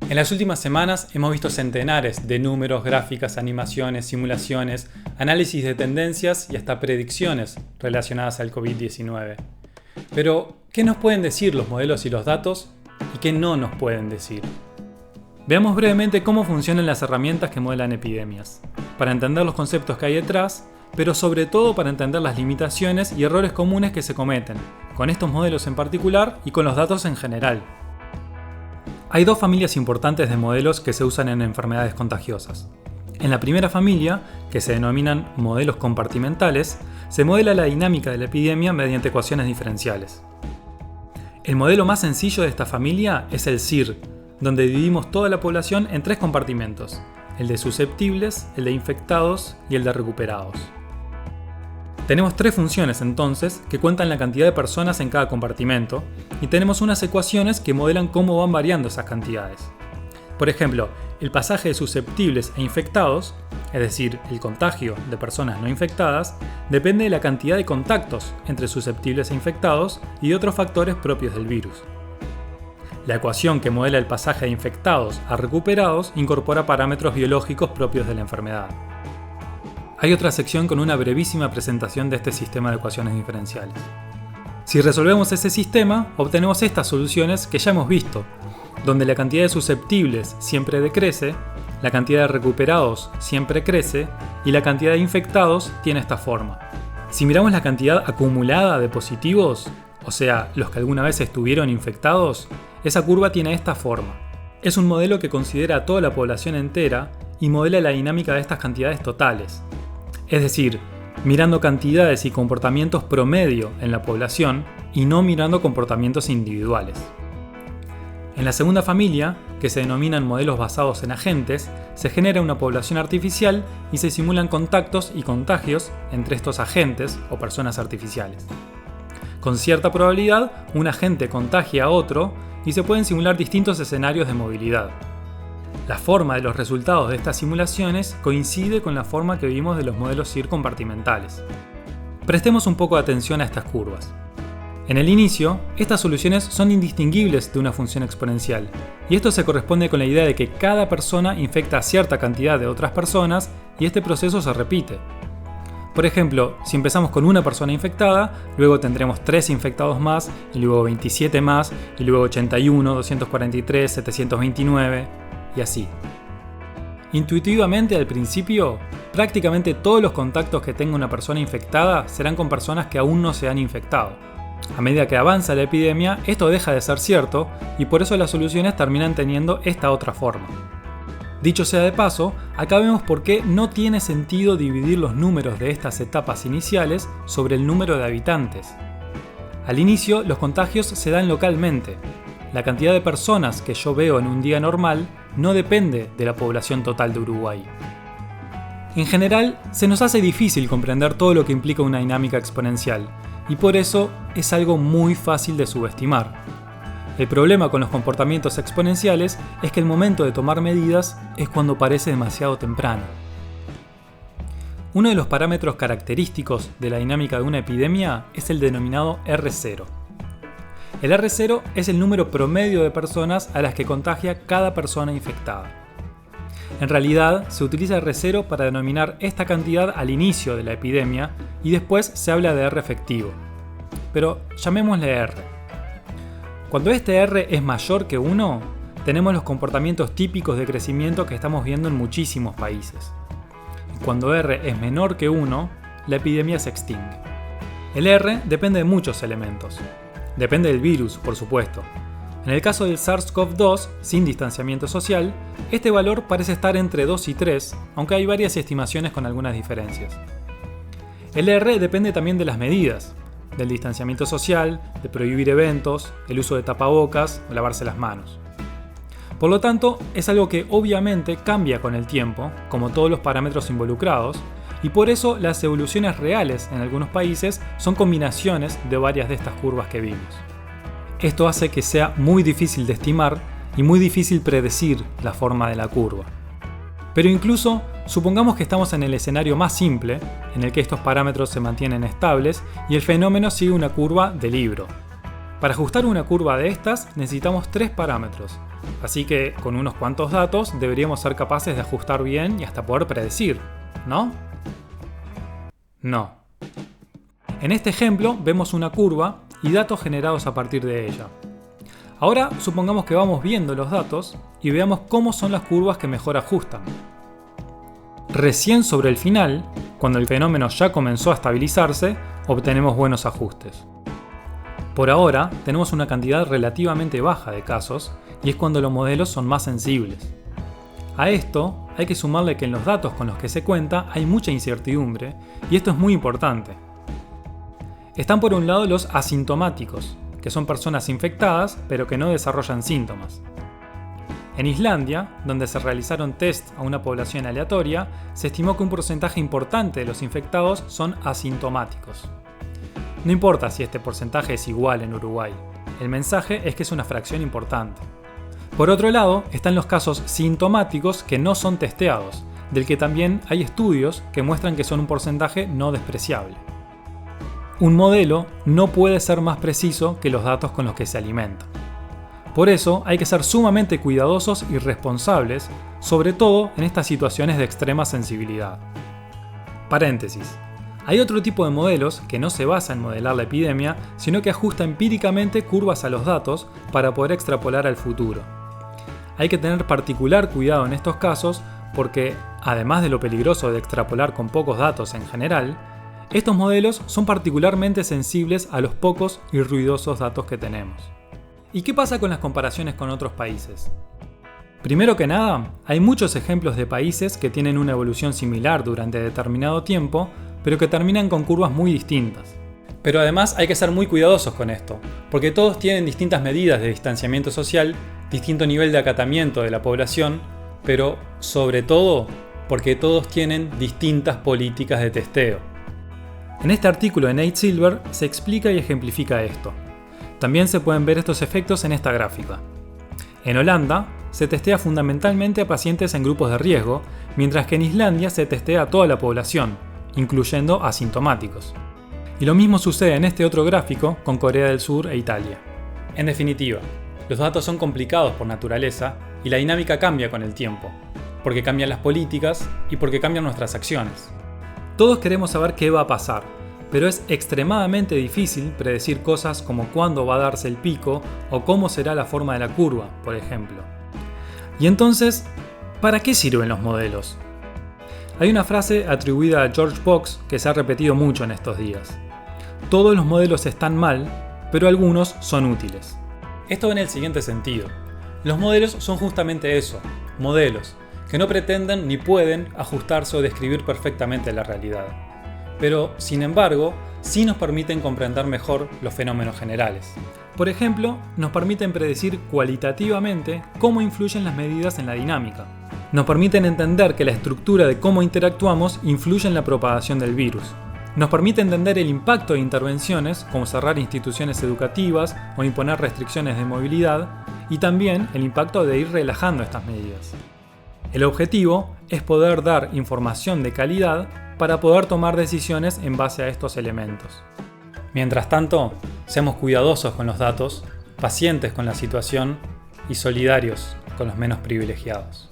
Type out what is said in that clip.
En las últimas semanas hemos visto centenares de números, gráficas, animaciones, simulaciones, análisis de tendencias y hasta predicciones relacionadas al COVID-19. Pero, ¿qué nos pueden decir los modelos y los datos y qué no nos pueden decir? Veamos brevemente cómo funcionan las herramientas que modelan epidemias, para entender los conceptos que hay detrás, pero sobre todo para entender las limitaciones y errores comunes que se cometen, con estos modelos en particular y con los datos en general. Hay dos familias importantes de modelos que se usan en enfermedades contagiosas. En la primera familia, que se denominan modelos compartimentales, se modela la dinámica de la epidemia mediante ecuaciones diferenciales. El modelo más sencillo de esta familia es el SIR, donde dividimos toda la población en tres compartimentos: el de susceptibles, el de infectados y el de recuperados. Tenemos tres funciones entonces que cuentan la cantidad de personas en cada compartimento y tenemos unas ecuaciones que modelan cómo van variando esas cantidades. Por ejemplo, el pasaje de susceptibles e infectados, es decir, el contagio de personas no infectadas, depende de la cantidad de contactos entre susceptibles e infectados y de otros factores propios del virus. La ecuación que modela el pasaje de infectados a recuperados incorpora parámetros biológicos propios de la enfermedad. Hay otra sección con una brevísima presentación de este sistema de ecuaciones diferenciales. Si resolvemos ese sistema, obtenemos estas soluciones que ya hemos visto, donde la cantidad de susceptibles siempre decrece, la cantidad de recuperados siempre crece y la cantidad de infectados tiene esta forma. Si miramos la cantidad acumulada de positivos, o sea, los que alguna vez estuvieron infectados, esa curva tiene esta forma. Es un modelo que considera a toda la población entera y modela la dinámica de estas cantidades totales. Es decir, mirando cantidades y comportamientos promedio en la población y no mirando comportamientos individuales. En la segunda familia, que se denominan modelos basados en agentes, se genera una población artificial y se simulan contactos y contagios entre estos agentes o personas artificiales. Con cierta probabilidad, un agente contagia a otro y se pueden simular distintos escenarios de movilidad. La forma de los resultados de estas simulaciones coincide con la forma que vimos de los modelos SIR compartimentales. Prestemos un poco de atención a estas curvas. En el inicio, estas soluciones son indistinguibles de una función exponencial, y esto se corresponde con la idea de que cada persona infecta a cierta cantidad de otras personas y este proceso se repite. Por ejemplo, si empezamos con una persona infectada, luego tendremos 3 infectados más, y luego 27 más, y luego 81, 243, 729... y así. Intuitivamente al principio, prácticamente todos los contactos que tenga una persona infectada serán con personas que aún no se han infectado. A medida que avanza la epidemia, esto deja de ser cierto y por eso las soluciones terminan teniendo esta otra forma. Dicho sea de paso, acá vemos por qué no tiene sentido dividir los números de estas etapas iniciales sobre el número de habitantes. Al inicio, los contagios se dan localmente. La cantidad de personas que yo veo en un día normal no depende de la población total de Uruguay. En general, se nos hace difícil comprender todo lo que implica una dinámica exponencial, y por eso es algo muy fácil de subestimar. El problema con los comportamientos exponenciales es que el momento de tomar medidas es cuando parece demasiado temprano. Uno de los parámetros característicos de la dinámica de una epidemia es el denominado R0. El R0 es el número promedio de personas a las que contagia cada persona infectada. En realidad, se utiliza R0 para denominar esta cantidad al inicio de la epidemia y después se habla de R efectivo. Pero llamémosle R. Cuando este R es mayor que 1, tenemos los comportamientos típicos de crecimiento que estamos viendo en muchísimos países. Y cuando R es menor que 1, la epidemia se extingue. El R depende de muchos elementos. Depende del virus, por supuesto. En el caso del SARS-CoV-2, sin distanciamiento social, este valor parece estar entre 2 y 3, aunque hay varias estimaciones con algunas diferencias. El R depende también de las medidas, del distanciamiento social, de prohibir eventos, el uso de tapabocas o lavarse las manos. Por lo tanto, es algo que obviamente cambia con el tiempo, como todos los parámetros involucrados, y por eso las evoluciones reales en algunos países son combinaciones de varias de estas curvas que vimos. Esto hace que sea muy difícil de estimar y muy difícil predecir la forma de la curva. Pero incluso, supongamos que estamos en el escenario más simple, en el que estos parámetros se mantienen estables y el fenómeno sigue una curva de libro. Para ajustar una curva de estas necesitamos 3 parámetros, así que con unos cuantos datos deberíamos ser capaces de ajustar bien y hasta poder predecir, ¿no? No. En este ejemplo vemos una curva y datos generados a partir de ella. Ahora supongamos que vamos viendo los datos y veamos cómo son las curvas que mejor ajustan. Recién sobre el final, cuando el fenómeno ya comenzó a estabilizarse, obtenemos buenos ajustes. Por ahora tenemos una cantidad relativamente baja de casos y es cuando los modelos son más sensibles. A esto hay que sumarle que en los datos con los que se cuenta hay mucha incertidumbre y esto es muy importante. Están por un lado los asintomáticos, que son personas infectadas pero que no desarrollan síntomas. En Islandia, donde se realizaron test a una población aleatoria, se estimó que un porcentaje importante de los infectados son asintomáticos. No importa si este porcentaje es igual en Uruguay, el mensaje es que es una fracción importante. Por otro lado, están los casos sintomáticos que no son testeados, del que también hay estudios que muestran que son un porcentaje no despreciable. Un modelo no puede ser más preciso que los datos con los que se alimenta. Por eso hay que ser sumamente cuidadosos y responsables, sobre todo en estas situaciones de extrema sensibilidad. Paréntesis. Hay otro tipo de modelos que no se basa en modelar la epidemia, sino que ajusta empíricamente curvas a los datos para poder extrapolar al futuro. Hay que tener particular cuidado en estos casos porque, además de lo peligroso de extrapolar con pocos datos en general, estos modelos son particularmente sensibles a los pocos y ruidosos datos que tenemos. ¿Y qué pasa con las comparaciones con otros países? Primero que nada, hay muchos ejemplos de países que tienen una evolución similar durante determinado tiempo, pero que terminan con curvas muy distintas. Pero además hay que ser muy cuidadosos con esto, porque todos tienen distintas medidas de distanciamiento social, distinto nivel de acatamiento de la población, pero sobre todo porque todos tienen distintas políticas de testeo. En este artículo de Nate Silver se explica y ejemplifica esto. También se pueden ver estos efectos en esta gráfica. En Holanda se testea fundamentalmente a pacientes en grupos de riesgo, mientras que en Islandia se testea a toda la población, incluyendo asintomáticos. Y lo mismo sucede en este otro gráfico con Corea del Sur e Italia. En definitiva, los datos son complicados por naturaleza y la dinámica cambia con el tiempo, porque cambian las políticas y porque cambian nuestras acciones. Todos queremos saber qué va a pasar, pero es extremadamente difícil predecir cosas como cuándo va a darse el pico o cómo será la forma de la curva, por ejemplo. Y entonces, ¿para qué sirven los modelos? Hay una frase atribuida a George Box que se ha repetido mucho en estos días. Todos los modelos están mal, pero algunos son útiles. Esto va en el siguiente sentido. Los modelos son justamente eso, modelos, que no pretenden ni pueden ajustarse o describir perfectamente la realidad. Pero, sin embargo, sí nos permiten comprender mejor los fenómenos generales. Por ejemplo, nos permiten predecir cualitativamente cómo influyen las medidas en la dinámica. Nos permiten entender que la estructura de cómo interactuamos influye en la propagación del virus. Nos permite entender el impacto de intervenciones como cerrar instituciones educativas o imponer restricciones de movilidad y también el impacto de ir relajando estas medidas. El objetivo es poder dar información de calidad para poder tomar decisiones en base a estos elementos. Mientras tanto, seamos cuidadosos con los datos, pacientes con la situación y solidarios con los menos privilegiados.